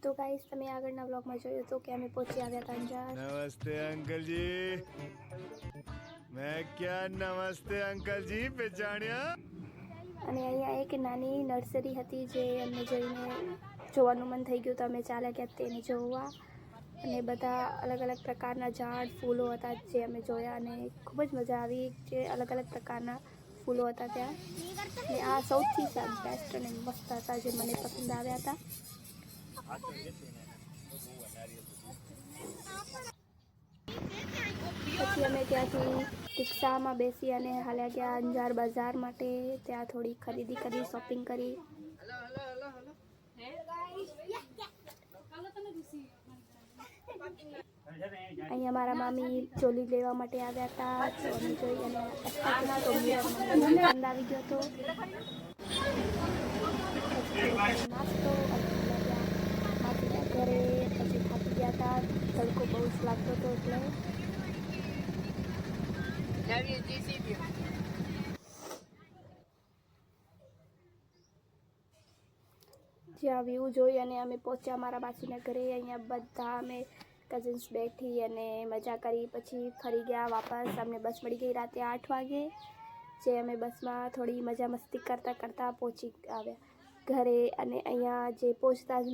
तो गाइस તમે આગળના વ્લોગમાં જોયું તો કે અમે પહોંચી આવ્યા હતા અંજાર। नमस्ते अंकल जी। मैं क्या नमस्ते अंकल जी पहचानिया। અને અહીંયા એક નાની નર્સરી હતી જે અમને જોઈને જોવાનું મન થઈ ગયું તો અમે ચાલ્યા ગયા તેને જોવા। અને બધા અલગ અલગ પ્રકારના ઝાડ ફૂલો હતા જે અમે જોયા અને ખૂબ જ મજા આવી જે અલગ અલગ પ્રકારના ફૂલો હતા ત્યાં। અને આ સૌથી બેસ્ટ અને મસ્ત હતા જે મને પસંદ આવ્યા હતા। પછી અમે ત્યાંથી રિક્ષામાં બેસી અને હાલ્યા ગયા અંજાર બજાર માટે। ત્યાં થોડી ખરીદી કરી, શોપિંગ કરી। અહીંયા મારા મામી ચોલી લેવા માટે આવ્યા હતા તો અમે જોઈ અને તો પસંદ આવી ગયો હતો। નાસ્તો માસીના ઘરે પછી થાકી ગયા હતા, તડકો બહુ જ લાગતો હતો એટલે જ્યાં વ્યૂ જોઈ અને અમે પહોંચ્યા મારા માસીના ઘરે। અહીંયા બધા અમે કઝિન્સ બેઠી અને મજા કરી પછી ફરી ગયા વાપસ। અમને બસ મળી ગઈ રાતે 8 વાગે જે અમે બસમાં થોડી મજા મસ્તી કરતાં કરતાં પહોંચી આવ્યા ઘરે। અને અહીંયા જે પહોંચતા જ